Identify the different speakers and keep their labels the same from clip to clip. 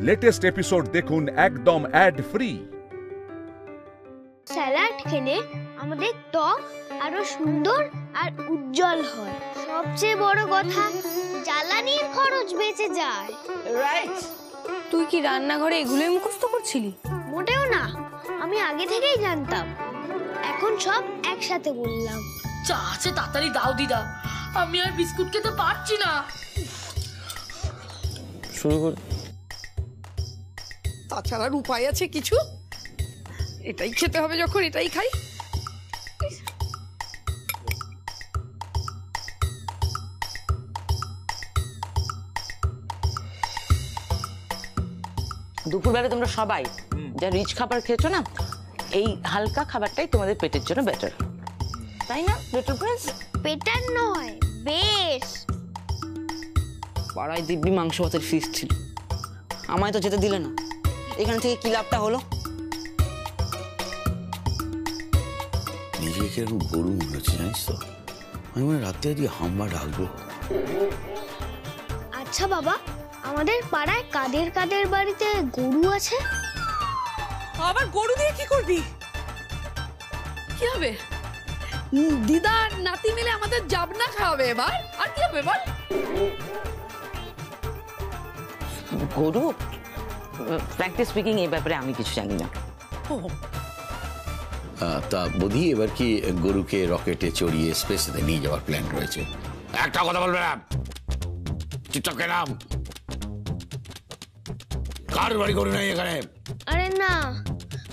Speaker 1: Latest episode দেখুন একদম add free.
Speaker 2: Salad খেলে আমাদের ত্বক আরো সুন্দর আর উজ্জ্বল হয়। সবচেয়ে বড় কথা, জ্বালানির খরচ বেঁচে যায়।
Speaker 3: রাইট।
Speaker 4: তুই কি রান্নাঘরে এগুলোই মুখস্থ করছিলি?
Speaker 2: মোটেও না, আমি আগে থেকেই জানতাম, এখন সব একসাথে বললাম।
Speaker 3: চা আছে, তাড়াতাড়ি দাও দিদা, আমি আর বিস্কুট খেতে পারছি না।
Speaker 5: শুরু কর।
Speaker 4: তাছাড়ার উপায় আছে কিছু? এটাই খেতে হবে যখন এটাই খাই।
Speaker 6: দুপুরবেলা তোমরা সবাই যা রিচ খাবার খেয়েছো না, এই হালকা খাবারটাই তোমাদের পেটের জন্য বেটার, তাই না লিটল প্রিন্স?
Speaker 2: বেটার নয়, বেশ।
Speaker 6: পাড়ায় দিব্যি মাংস ভাতের ফিস্ট ছিল, আমায় তো যেতে দিলে না। এখান থেকে কি লাভটা হলো?
Speaker 5: নিজেকে এরকম গরু মনে হচ্ছে, জানিস তো? আমি মনে রাতে দিয়ে হাম্বা ডাকবো।
Speaker 2: আচ্ছা বাবা, আমাদের পাড়ায় কাদের কাদের বাড়িতে গরু আছে?
Speaker 4: আবার গরু দিয়ে কি করবি? কি হবে? দিদার নাতি মিলে আমাদের জাবনা খাওয়াবে এবার। আর কি হবে বল?
Speaker 6: গরু? ফ্র্যাঙ্কলি স্পিকিং এই ব্যাপারে আমি কিছু জানি না।
Speaker 5: তা বধি, এবার কি গরুকে রকেটে চড়িয়ে স্পেসে নিয়ে যাওয়ার প্ল্যান রয়েছে? একটা কথা বলবে না, চুপচাপ কেনাম। কার বাড়ি গরু নেই এখানে?
Speaker 2: আরে না,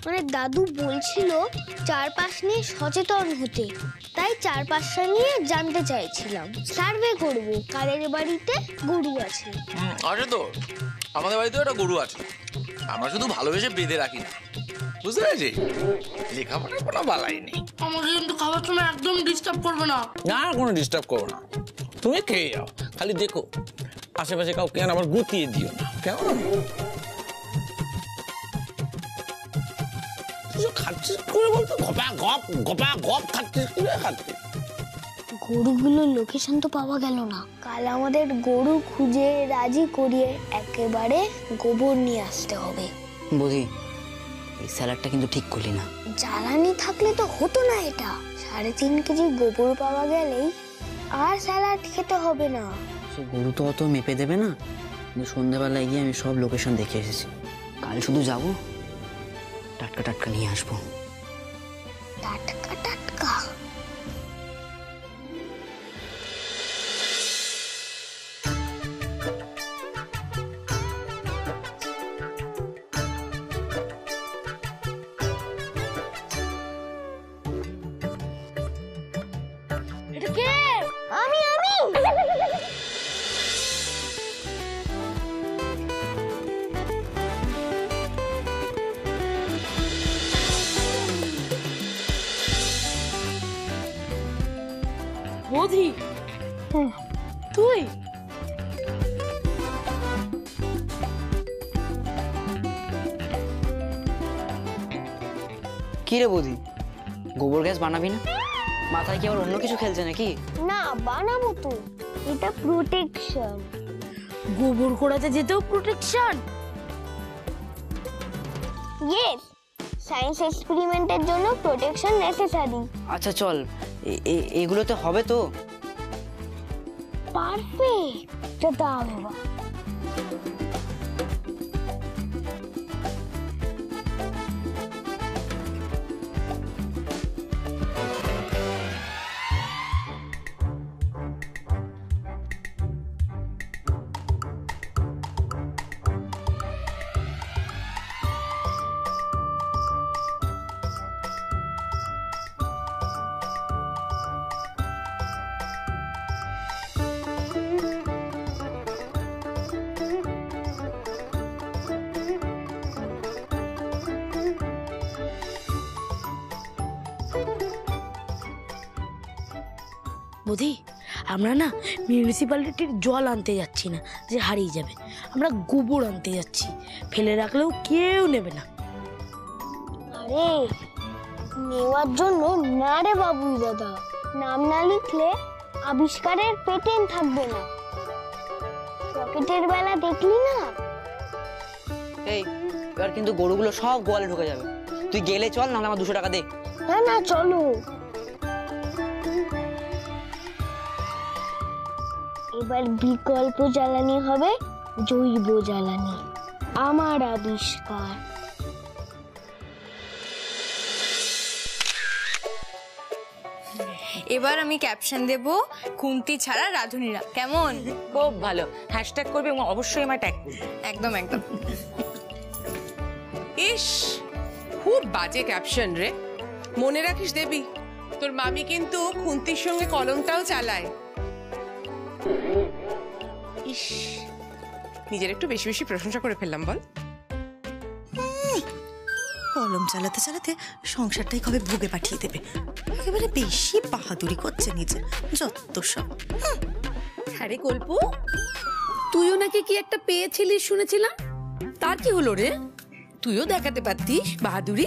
Speaker 2: মানে দাদু বলছিল চারপাশ নিয়ে সচেতন হতে, তাই চারপাশটা নিয়ে জানতে চাইছিলাম। সার্ভে করব কাদের বাড়িতে গরু আছে।
Speaker 7: আছে তো, আমাদের বাড়িতেও একটা গরু আছে, আমরা শুধু ভালোবেসে বেঁধে রাখি না, বুঝতে পেরেছি? লেখাপড়ার কোনো বালাই নেই।
Speaker 3: আমাকে কিন্তু খাবার সময় একদম ডিস্টার্ব করবে না।
Speaker 7: না, কোনো ডিস্টার্ব করবো না, তুমি খেয়ে যাও, খালি দেখো আশেপাশে কাউকে আবার গুতিয়ে দিও না, কেমন? খাচ্ছিস করে বলতো, গপা গপ গপা গপ খাচ্ছিস করে খাচ্ছিস।
Speaker 2: গরুগুলোর লোকেশন তো পাওয়া গেল না। কাল আমাদের গরু খুঁজে রাজি করিয়ে একেবারে গোবর নিয়ে আসতে হবে।
Speaker 6: বুঝি, এই স্যালাডটা কিন্তু ঠিক করলি না।
Speaker 2: জ্বালানি থাকলে তো হতো না এটা। 3.5 কেজি গোবর পাওয়া গেলেই আর স্যালাড খেতে হবে না।
Speaker 6: সে গরু তো অত মেপে দেবে না, কিন্তু সন্ধ্যাবেলায় গিয়ে আমি সব লোকেশন দেখে এসেছি। কাল শুধু যাবো, টাটকা টাটকা নিয়ে আসবো।
Speaker 2: টাটকা টাটকা?
Speaker 3: এটা কে?
Speaker 2: আমি
Speaker 3: বোধি, তুই?
Speaker 6: কি রে বৌদি, গোবর গ্যাস বানাবি না? মাথায় কি আবার অন্য কিছু খেলছে নাকি?
Speaker 2: না, বানাবো তো। এটা প্রোটেকশন।
Speaker 3: গোবর কোড়াতে যেতেও প্রোটেকশন?
Speaker 2: ইয়েস, সায়েন্স এক্সপেরিমেন্টের জন্য প্রোটেকশন নেসেসারি।
Speaker 6: আচ্ছা চল, এগুলোতে হবে তো?
Speaker 2: পারফেক্ট। দাও বাবা।
Speaker 3: বুঝি, আমরা না মিউনিসিপ্যালিটির জল আনতে যাচ্ছি না যে হারিয়ে যাবে, আমরা গোবর আনতে যাচ্ছি, ফেলে রাখলেও কেউ নেবে না।
Speaker 2: আরে নেওয়ার জন্য না রে বাবু দাদা, নাম না লিখলে আবিষ্কারের পেটেন্ট থাকবে না। রকেটের বেলা দেখলি না,
Speaker 6: এই এবার কিন্তু গরুগুলো সব গোয়ালে ঢুকে যাবে। তুই গেলে চল, নাহলে আমার 200 টাকা দে।
Speaker 2: না না চলো। এবার বিকল্প জ্বালানি হবে জৈব জ্বালানি, আমার আবিষ্কার।
Speaker 8: এবার আমি ক্যাপশন দেব খুন্তি ছাড়া রাঁধুনিরা, কেমন?
Speaker 9: খুব ভালো, হ্যাশট্যাগ করবে এবং অবশ্যই আমার ট্যাগ করবে।
Speaker 8: একদম একদম।
Speaker 10: ইস, খুব বাজে ক্যাপশন রে। মনে রাখিস দেবী, তোর মামি কিন্তু খুন্তির সঙ্গে কলমটাও চালায়। ইস, নিজের একটু বেশি বেশি প্রশংসা করে ফেললাম বল।
Speaker 11: কলম চালাতে চালাতে সংসারটাই কবে ভোগে পাঠিয়ে দেবে। একেবারে বেশি বাহাদুরি করছে নিজে, যত সব।
Speaker 4: আরে কল্পু, তুইও নাকি কি একটা পেয়েছিলিস শুনেছিলাম, তার কি হলো রে? তুইও দেখাতে পারতিস বাহাদুরি।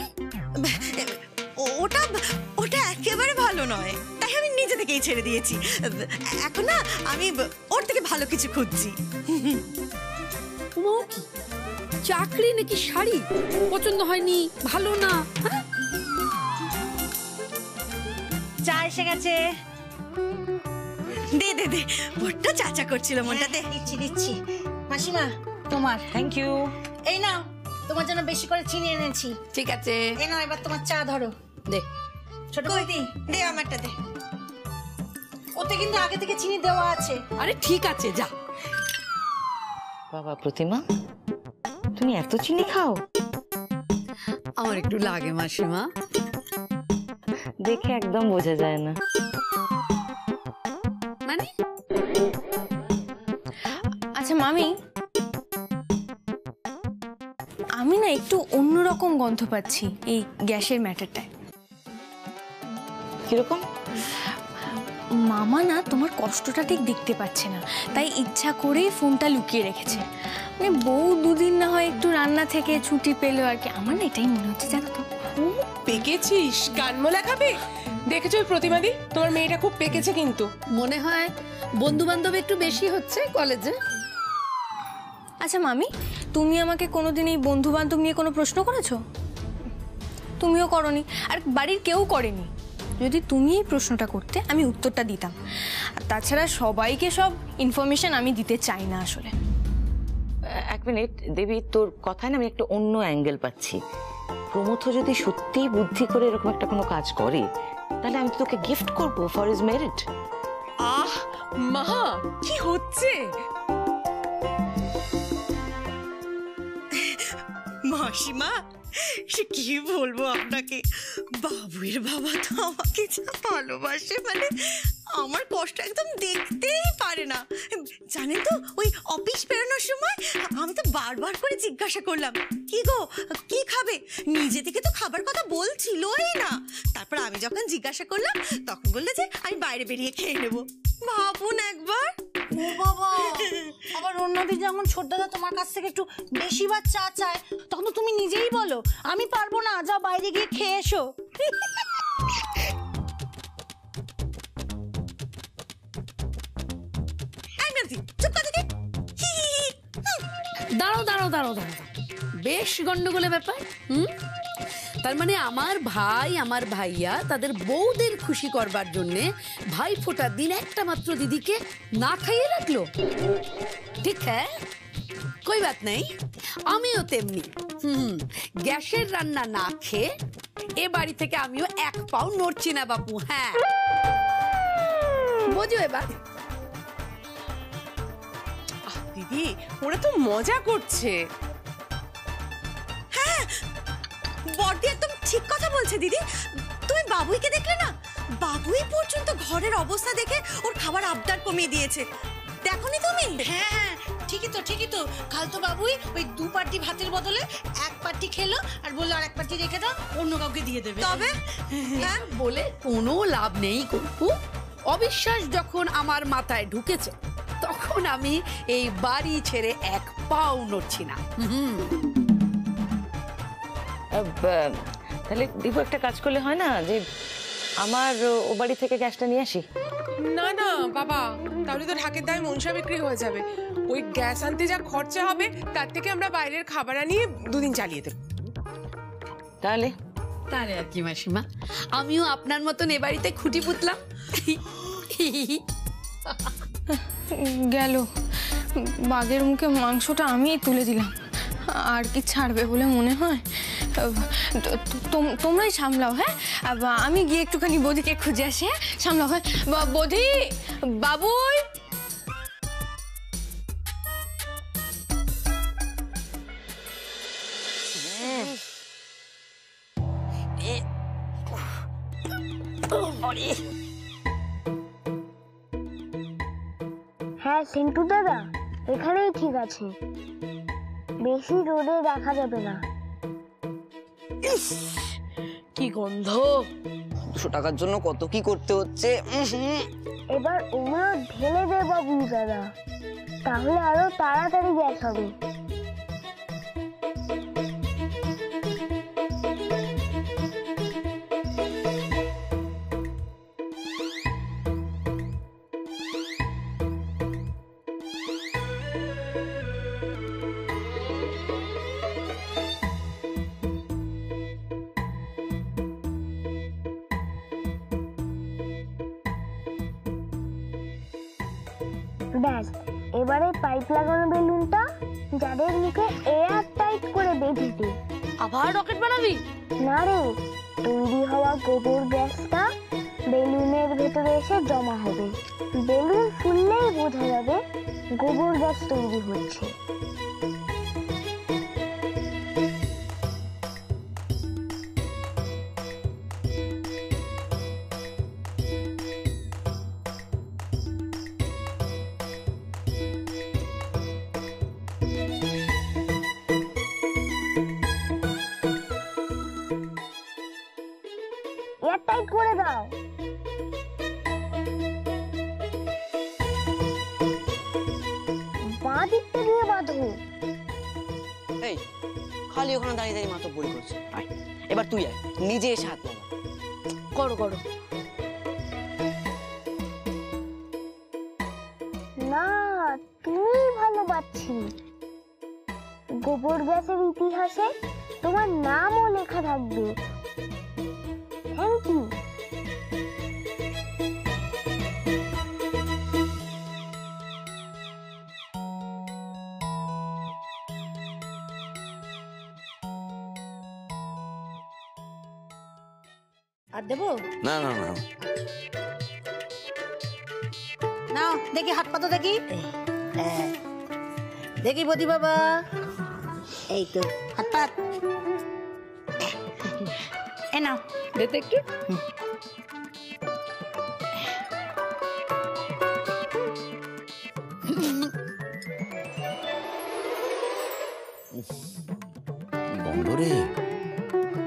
Speaker 11: ওটা ওটা একেবারে ভালো নয়, তাই আমি নিজে থেকেই ছেড়ে দিয়েছি। এখন না আমি ওর থেকে ভালো কিছু খুঁজছি।
Speaker 4: চাকরি নাকি শাড়ি পছন্দ হয়নি, ভালো না?
Speaker 11: চা এসে গেছে, দে দে দে। ওটা চাচা করছিল, মনটা দে।
Speaker 12: দিচ্ছি দিচ্ছি। মাসিমা তোমার।
Speaker 9: Thank you.
Speaker 12: এই নাও, তোমার জন্য বেশি করে চিনি এনেছি।
Speaker 4: ঠিক আছে,
Speaker 12: এই নাও এবার তোমার চা ধরো।
Speaker 4: দে।
Speaker 12: ছোট বৌদি
Speaker 11: দে আমারটা দে।
Speaker 12: ওতে কিন্তু আগে থেকে চিনি দেওয়া আছে।
Speaker 4: আরে ঠিক আছে, যা।
Speaker 9: বাবা প্রতিমা, তুমি এত চিনি খাও?
Speaker 4: আমার একটু লাগে মাসিমা।
Speaker 9: দেখে একদম বোঝা যায় না।
Speaker 4: মানে?
Speaker 8: আচ্ছা মামি, আমি না একটু অন্যরকম গন্ধ পাচ্ছি এই গ্যাসের ম্যাটারটায়।
Speaker 9: কিরকম?
Speaker 8: মামা না তোমার কষ্টটা ঠিক দেখতে পাচ্ছে না, তাই ইচ্ছা করেই ফোনটা লুকিয়ে রেখেছে। মানে বউ দুদিন না হয় একটু রান্না থেকে ছুটি পেলো আর কি। আমার না এটাই মনে হচ্ছে, জানো তো।
Speaker 10: পেকেছিস? কানমোলা খাবে? দেখেছো প্রতিমাদি, তোমার মেয়েটা খুব পেকেছে কিন্তু।
Speaker 4: মনে হয় বন্ধু বান্ধব একটু বেশি হচ্ছে কলেজে।
Speaker 8: আচ্ছা মামি, তুমি আমাকে কোনোদিন এই বন্ধু বান্ধব নিয়ে কোনো প্রশ্ন করেছো? তুমিও করনি, আর বাড়ির কেউ করেনি। যদি তুমি এই প্রশ্নটা করতে, আমি উত্তরটা দিতাম। আর তাছাড়া সবাইকে সব ইনফরমেশন আমি দিতে চাই না আসলে।
Speaker 9: এক মিনিট দেবী, তোর কথায় না আমি একটা অন্য অ্যাঙ্গেল পাচ্ছি। প্রমথ যদি সত্যিই বুদ্ধি করে এরকম একটা কোনো কাজ করে, তাহলে আমি তো তোকে গিফট করবো ফর হিজ মেরিট।
Speaker 10: আহ মা, কি হচ্ছে?
Speaker 11: মাসিমা, সে কি বলবো আপনাকে, বাবুয়ের বাবা তো আমাকে যা ভালোবাসে, মানে আমার কষ্ট একদম দেখতেই পারে না। জানেন তো, ওই অফিস বেরোনোর সময় আমি তো বারবার করে জিজ্ঞাসা করলাম, কি গো কি খাবে? নিজে থেকে তো খাবার কথা বলছিলই না। তারপর আমি যখন জিজ্ঞাসা করলাম, তখন বললে যে আমি বাইরে বেরিয়ে খেয়ে নেবো। ভাবুন একবার।
Speaker 12: ও বাবা, আবার অন্যদিন যেমন ছোট দাদা তোমার কাছ থেকে একটু বেশি বার চা চায়, তখন তো তুমি নিজেই বলো আমি পারবো না, যাও বাইরে গিয়ে খেয়ে এসো।
Speaker 4: দাঁড়াও দাঁড়াও দাঁড়াও দাঁড়াও, বেশ গন্ডগোলের ব্যাপার। তার মানে আমার ভাই, আমার ভাইয়া তাদের বউদের খুশি করবার জন্যে ভাই ফোটার দিন একটা মাত্র দিদিকে না খাইয়ে রাখলো। ঠিক হ্যাঁ, কই বাত নেই। আমিও তেমনি গ্যাসের রান্না না খেয়ে এ বাড়ি থেকে আমিও এক পাও নড়ছি না বাপু। হ্যাঁ, বোঝো এবার।
Speaker 10: দিদি, ওরা তো মজা করছে।
Speaker 11: হ্যাঁ, বড়দি একদম ঠিক কথা বলছে দিদি। তুমি বাবুইকে দেখলে না? বাবুই পর্যন্ত ঘরের অবস্থা দেখে ওর খাবার আবদার কমিয়ে দিয়েছে। দেখোনি তুমি?
Speaker 12: হ্যাঁ, ঠিকই তো ঠিকই তো। কাল তো বাবুই ওই 2 পাটি ভাতের বদলে 1 পাটি খেলো আর বললো আর 1 পাটি রেখে দাও, অন্য কাউকে দিয়ে দেবে।
Speaker 11: তবে
Speaker 4: হ্যাঁ, বলে কোনো লাভ নেই কল্পু। অবিশ্বাস যখন আমার মাথায় ঢুকেছে, তখন আমি এই বাড়ি ছেড়ে এক পাও নড়ছি না।
Speaker 9: তাহলে দীপু একটা কাজ করলে হয় না, যে আমার ও বাড়ি থেকে গ্যাসটা নিয়ে আসি?
Speaker 10: না না বাবা, তাহলে তো ঢাকের দায় মনসা বিক্রি হয়ে যাবে। ওই গ্যাস আনতে যা খরচা হবে তার থেকে আমরা বাইরের খাবার আনিয়ে 2 দিন চালিয়ে দেব।
Speaker 9: তাহলে
Speaker 4: তাহলে আর কি মাসিমা, আমিও আপনার মতন এ বাড়িতে খুঁটি পুতলাম।
Speaker 8: গেল, বাঘের মুখে মাংসটা আমিই তুলে দিলাম। আর কি ছাড়বে বলে মনে হয়? তোমরাই সামলাও। হ্যাঁ, আমি গিয়ে একটুখানি বৌদিকে খুঁজে আসি। হ্যাঁ, সামলাও। হ্যাঁ বৌদি, বাবুই।
Speaker 2: হ্যাঁ সিন্টু দাদা, এখানেই ঠিক আছে, বেশি রোদে রাখা যাবে না।
Speaker 3: কি গন্ধ!
Speaker 6: 200 টাকার জন্য কত কি করতে হচ্ছে।
Speaker 2: এবার ওগুলো ঢেলে দে বাবু দাদা, তাহলে আরো তাড়াতাড়ি গ্যাস হবে। ব্যাস, এবারে পাইপ লাগানো বেলুনটা যাদের মুখে এয়ার টাইট করে বেঁধে দে।
Speaker 3: আবার রকেট বানাবি?
Speaker 2: না রে, তৈরি হওয়া গোবর গ্যাসটা বেলুনের ভেতরে এসে জমা হবে। বেলুন ফুললেই বোঝা যাবে গোবর গ্যাস তৈরি হচ্ছে। এয়ারটাইট করে দাও। বাঁ দিকটা দিয়ে বাঁধো।
Speaker 6: এই খালি ওখানে দাঁড়িয়ে দাঁড়িয়ে মাথা বড়ি করছে। আয়, এবার তুই আয়, নিজে এসে হাত লাগা।
Speaker 3: করো করো।
Speaker 2: না, তুমি ভালো পাচ্ছি। গোবর গ্যাসের ইতিহাসে তোমার নামও লেখা থাকবে। Thank you.
Speaker 12: আর দেবো?
Speaker 5: না না না,
Speaker 12: নাও দেখি হাত পাতো দেখি। দেখি বদি বাবা, এই তো হাত পাত। এ নাও
Speaker 4: দেখতে একটু।
Speaker 5: গন্ধ রে।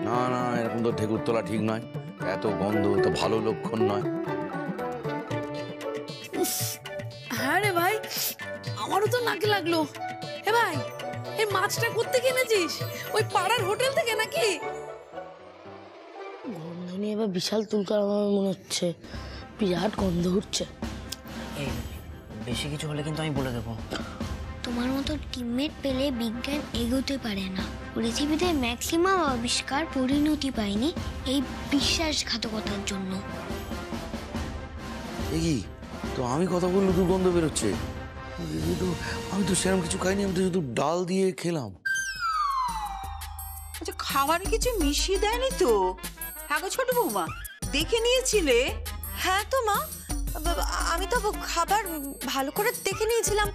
Speaker 5: না না, এরকম তো ঢেকুর তোলা ঠিক নয়। এত গন্ধ তো ভালো লক্ষণ নয়।
Speaker 4: হ্যাঁ রে ভাই, আমারও তো নাকে লাগলো। এ ভাই, এই মাছটা কোত্থেকে এনেছিস? ওই পাড়ার হোটেল থেকে নাকি?
Speaker 3: গন্ধ নিয়ে এবার বিশাল তুলকার আমার মনে হচ্ছে, বিরাট গন্ধ উঠছে।
Speaker 6: এই বেশি কিছু হলে কিন্তু আমি বলে দেবো।
Speaker 2: তোমার মতো টিমমেট পেলে বিজ্ঞান এগোতে পারে না। পৃথিবীতে ম্যাক্সিমাম আবিষ্কার পরিণতি পায়নি এই বিশ্বাসঘাতকতার জন্য।
Speaker 5: কি তো আমি কথা বললে দুর্গন্ধ বেরোচ্ছে? আমি তো সেরকম কিছু খাইনি, আমি তো শুধু ডাল দিয়ে খেলাম।
Speaker 11: আচ্ছা, খাবারে কিছু মিশিয়ে দেয়নি তো? হ্যাঁ গো ছোট বৌমা, দেখে নিয়েছিলে? হ্যাঁ তো মা, আমি তো খাবার ভালো করে দেখে নিয়েছিলাম,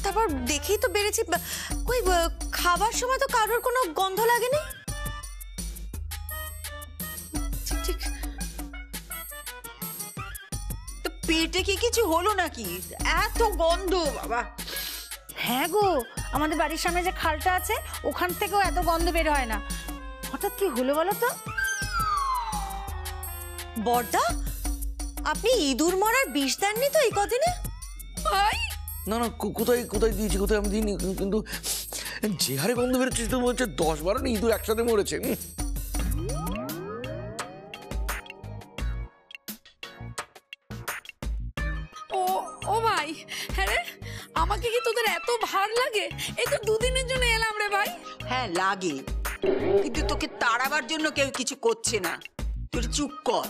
Speaker 11: তারপর দেখেই তো বেড়েছি। কই খাবার সময় তো কারোর কোনো গন্ধ লাগেনি। ঠিক, তো পেটে কি কিছু হলো নাকি? এত গন্ধ বাবা!
Speaker 12: হ্যাঁ গো, আমাদের বাড়ির সামনে যে খালটা আছে ওখান থেকেও এত গন্ধ বের হয় না। হঠাৎ কি হলো বলো তো?
Speaker 11: বড়দা, আপনি ইঁদুর মরার বিষ দেননি তো এই কদিনে?
Speaker 4: ভাই
Speaker 5: না না, কোথায় কোথায় দিয়েছি, কোথায় আমি দিইনি, কিন্তু যে হারে গন্ধ বেরোচ্ছে তো মনে হচ্ছে 10-12টা ইঁদুর একসাথে মরেছে।
Speaker 13: হ্যাঁ লাগে, কিন্তু তোকে তাড়াবার জন্য কেউ কিছু করছে না। তুই চুপ কর।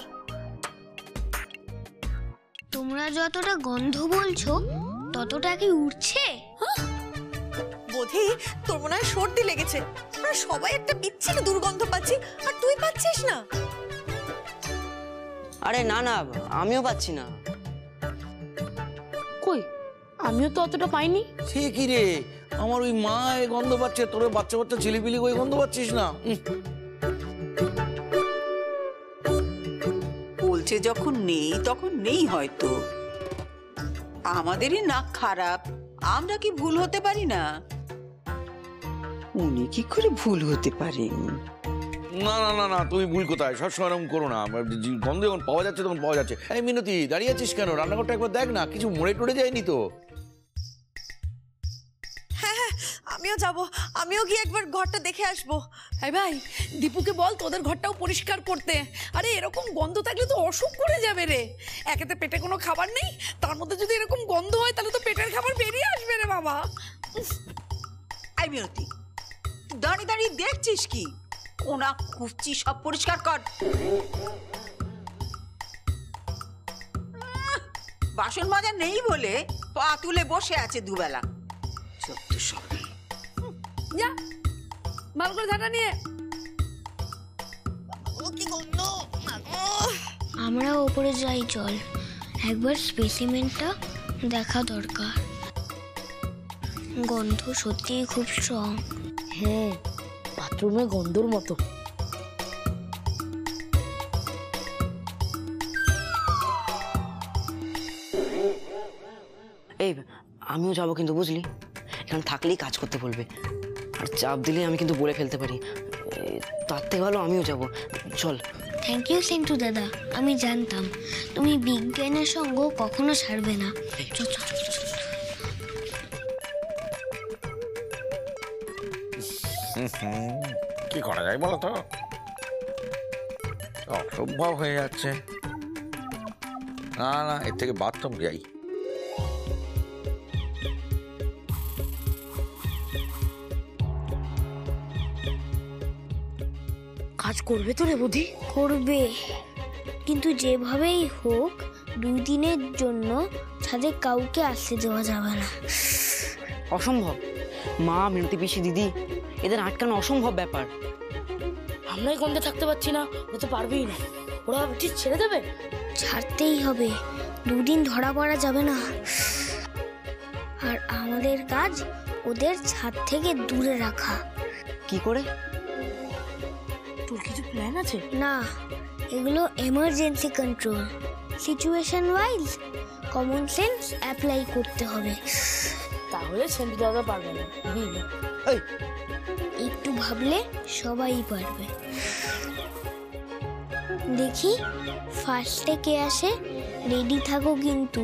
Speaker 2: তোমরা যতটা গন্ধ বলছো ততটা কি উঠছে?
Speaker 11: বোধি তোর মনে হয় সর্দি লেগেছে। আমরা সবাই একটা বিচ্ছিরি দুর্গন্ধ পাচ্ছি, আর তুই পাচ্ছিস না।
Speaker 6: আরে না না, আমিও পাচ্ছি না।
Speaker 3: কই, আমিও তো অতটা পাইনি।
Speaker 5: সে কি রে, আমার ওই মা এই গন্ধ পাচ্ছে, তোর বাচ্চা বাচ্চা ছেলেপিলি ওই গন্ধ পাচ্ছিস না?
Speaker 13: বলছে যখন নেই তখন নেই হয়তো। আমাদেরই নাক খারাপ, আমরা কি ভুল হতে পারি না? উনি কি করে ভুল হতে পারেন?
Speaker 5: না না না না, তুমি ভুল কোথায়, সবসময় এরকম করো না। গন্ধ যখন পাওয়া যাচ্ছে তখন পাওয়া যাচ্ছে। এই মিনতি, দাঁড়িয়ে আছিস কেন? রান্নাঘরটা একবার দেখ না, কিছু মরে টরে যায়নি তো?
Speaker 11: হ্যাঁ হ্যাঁ, আমিও যাব, আমিও গিয়ে একবার ঘরটা দেখে আসবো।
Speaker 4: এই ভাই, দীপুকে বল তোদের ঘরটাও পরিষ্কার করতে। আরে এরকম গন্ধ থাকলে তো অসুখ করে যাবে রে। একেতে পেটে কোনো খাবার নেই, তার মধ্যে যদি এরকম গন্ধ হয় তাহলে তো পেটের খাবার বেরিয়ে আসবে রে বাবা।
Speaker 13: এই মিনতি, দাঁড়িয়ে দাঁড়িয়ে দেখছিস কি? কোনা কুচি সব পরিষ্কার কর। বাসন মাজা নেই বলে পা তুলে বসে আছে দুবেলা। সত্যি সব
Speaker 4: যা ভালো করে ঝাঁটা নিয়ে।
Speaker 2: আমরা ওপরে যাই, চল একবার স্পেসিমেনটা দেখা দরকার। গন্ধ সত্যিই খুব স্ট্রং।
Speaker 3: হ্যাঁ, বাথরুমে গন্ধর মতো।
Speaker 6: এই আমিও যাবো কিন্তু, বুঝলি? এখানে থাকলেই কাজ করতে বলবে, আর চাপ দিলে আমি কিন্তু বলে ফেলতে পারি। তার থেকে ভালো আমিও যাব, চল।
Speaker 2: থ্যাংক ইউ সেন্টু দাদা, আমি জানতাম তুমি বিজ্ঞানের সঙ্গ কখনো ছাড়বে না। চল চল চল।
Speaker 5: কি করা যায় বলো তো, অসম্ভব হয়ে যাচ্ছে। না না, এর থেকে বাথরুম যাই।
Speaker 3: কাজ করবে তো রে বুদ্ধি?
Speaker 2: করবে, কিন্তু যেভাবেই হোক 2 দিনের জন্য ছাদে কাউকে আসতে দেওয়া যাবে না।
Speaker 6: অসম্ভব। মা, মিনতি পিসি, দিদি, এদের আটকানো অসম্ভব ব্যাপার।
Speaker 3: আমরাই গন্ধে থাকতে পারছি না, ও তো পারবেই না। ওরা ঠিক ছেড়ে দেবে?
Speaker 2: ছাড়তেই হবে, 2 দিন ধরা পড়া যাবে না। আর আমাদের কাজ ওদের ছাদ থেকে দূরে রাখা।
Speaker 6: কি করে?
Speaker 3: তোর কিছু প্ল্যান আছে?
Speaker 2: না, এগুলো emergency control. Situation wise common sense apply করতে হবে।
Speaker 3: তাহলে সেন্টু দাদা পারবে না।
Speaker 2: একটু ভাবলে সবাই পারবে। দেখি ফার্স্টে কে আসে, রেডি থাকো কিন্তু।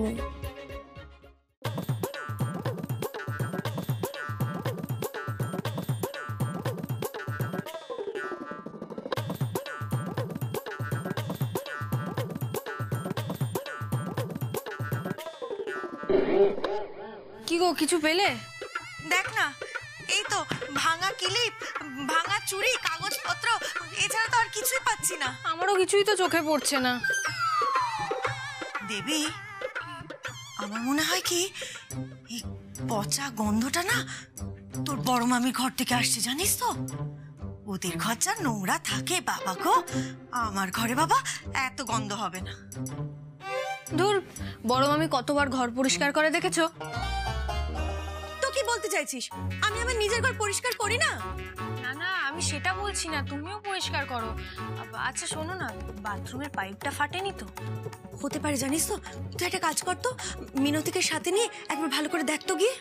Speaker 8: কি গো, কিছু পেলে?
Speaker 11: দেখ না, এই তো ভাঙা ক্লিপ, ভাঙা চুড়ি, কাগজপত্র, এছাড়া তো আর কিছুই পাচ্ছি না।
Speaker 8: আমারও কিছুই তো চোখে পড়ছে না।
Speaker 11: দেবী, আমার মনে হয় কি এই পচা গন্ধটা না তোর বড় মামির ঘর থেকে আসছে, জানিস তো? ওদের ঘর যা নোংরা থাকে বাবা গো, আমার ঘরে বাবা এত গন্ধ হবে না।
Speaker 8: ধুর, বড় মামি কতবার ঘর পরিষ্কার করে দেখেছো?
Speaker 11: তো কি বলতে চাইছিস? আমি আমার নিজের ঘর পরিষ্কার করি না?
Speaker 8: না না, আমি সেটা বলছি না, তুমিও পরিষ্কার করো। আচ্ছা শোনো না, বাথরুমের পাইপটা ফাটেনি তো?
Speaker 11: হতে পারে, জানিস তো? তুই একটা কাজ কর তো, মিনতিকে সাথে নিয়ে একবার ভালো করে দেখ তো গিয়ে।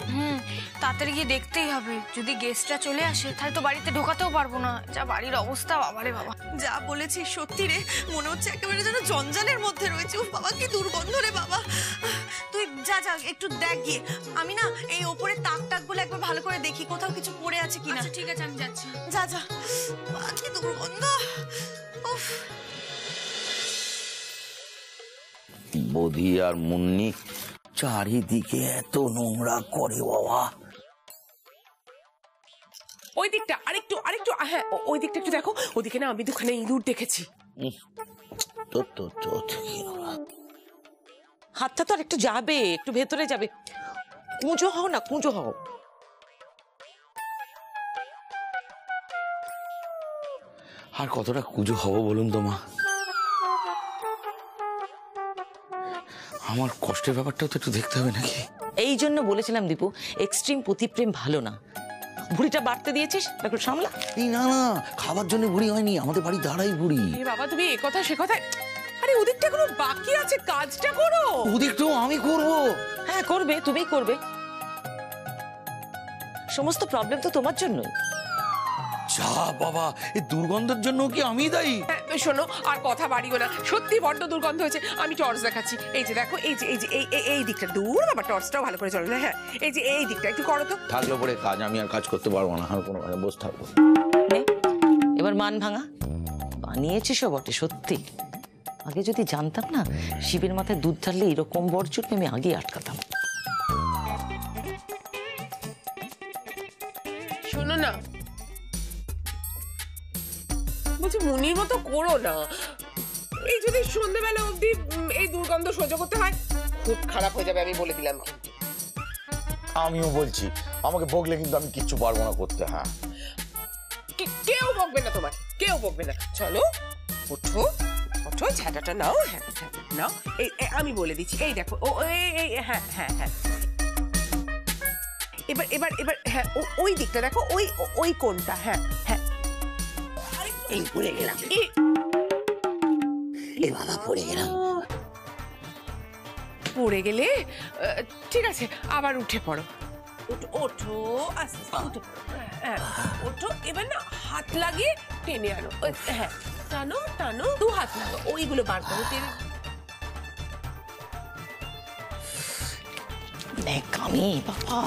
Speaker 8: তাড়াতাড়ি গিয়ে দেখতেই হবে। যদি গেস্টরা চলে আসে তাহলে তো বাড়িতে ঢোকাতেও পারবো না। যা বাড়ির অবস্থা, বাবারে বাবা।
Speaker 11: যা বলেছিস সত্যি রে, মনে হচ্ছে একেবারে যেন জঞ্জালের মধ্যে রয়েছে। উফ বাবা, কি দুর্গন্ধ রে বাবা। তুই যা যা একটু দেখ গিয়ে। আমি না এই ওপরে তাক টাক বলে একবার ভালো করে দেখি কোথাও কিছু পড়ে আছে কিনা।
Speaker 8: আচ্ছা ঠিক আছে, আমি যাচ্ছি।
Speaker 11: যা যা, কি দুর্গন্ধ। উফ।
Speaker 5: বধি আর মুন্নি চারিদিকে এত নোংরা করে বাবা।
Speaker 10: ওই দিকটা আরেকটু আরেকটু, হ্যাঁ ওই দিকটা একটু দেখো, ওদিকে না আমি দুখানে ইঁদুর দেখেছি।
Speaker 9: হাতটা তো আর একটু যাবে, একটু ভেতরে যাবে, কুঁজো হও না, কুঁজো হও।
Speaker 5: আর কতটা কুঁজো হব বলুন তো মা? আমার কষ্টের ব্যাপারটাও তো একটু দেখতে হবে নাকি?
Speaker 9: এই জন্য বলেছিলাম দীপু, এক্সট্রিম পতিপ্রেম ভালো না। বুড়িটা বাড়তে দিয়েছিস, একটু সামলা।
Speaker 5: এই না না, খাবার জন্য বুড়ি হয়নি, আমাদের বাড়ি দাঁড়াই বুড়ি।
Speaker 10: বাবা তুমি এ কথা সে কথা, আরে ওদিকটা কোনো বাকি আছে, কাজটা করো।
Speaker 5: ওদিকটাও আমি করব।
Speaker 9: হ্যাঁ করবে, তুমিই করবে। সমস্ত প্রবলেম তো তোমার জন্যই।
Speaker 5: যা বাবা, এই দুর্গন্ধের জন্য কি আমি দায়ী?
Speaker 10: শোনো আর কথা বাড়িও না, সত্যি বড্ড দুর্গন্ধ হয়েছে। আমি টর্চ দেখাচ্ছি, এই যে দেখো, এই যে এই যে এই দিকটা দূর বাবা, টর্চটাও ভালো করে চলে না। হ্যাঁ এই যে এই দিকটা একটু করো তো।
Speaker 5: থাকলো পরে কাজ, আমি আর কাজ করতে পারবো না, আর কোনো কাজে বসে থাকবো।
Speaker 9: এবার মান ভাঙা বানিয়েছিস বটে সত্যি। আগে যদি জানতাম না শিবের মাথায় দুধ ঢাললে এরকম বর জুটবে, আমি আগে আটকাতাম।
Speaker 10: শোনো না, বলছি মুনির মতো করো না। এই যদি সন্ধ্যেবেলা অবধি এই দুর্গন্ধ সহ্য করতে হয়, খুব খারাপ হয়ে যাবে, আমি বলে দিলাম।
Speaker 5: আমিও বলছি, আমাকে বকলে কিন্তু আমি কিচ্ছু পারবো না করতে। হ্যাঁ
Speaker 10: কেউ বকবে না তোমাকে, কেউ বকবে না। চলো ওঠো ওঠো, ঝাঁটাটা নাও। হ্যাঁ নাও, এই আমি বলে দিচ্ছি, এই দেখো, ও এই হ্যাঁ হ্যাঁ হ্যাঁ, এবার এবার এবার হ্যাঁ ওই দিকটা দেখো, ওই কোনটা, হ্যাঁ হ্যাঁ,
Speaker 9: এই পড়ে গেলাম, এই বাবা পড়ে গেলাম।
Speaker 10: পড়ে গেলে ঠিক আছে, আবার উঠে পড়ো। ওঠো আস্তে আস্তে, হ্যাঁ ওঠো। এবার না হাত লাগিয়ে টেনে আনো, হ্যাঁ টানো টানো, 2 হাত লাগো, ওইগুলো বার করো।
Speaker 9: দেখ আমি বাবা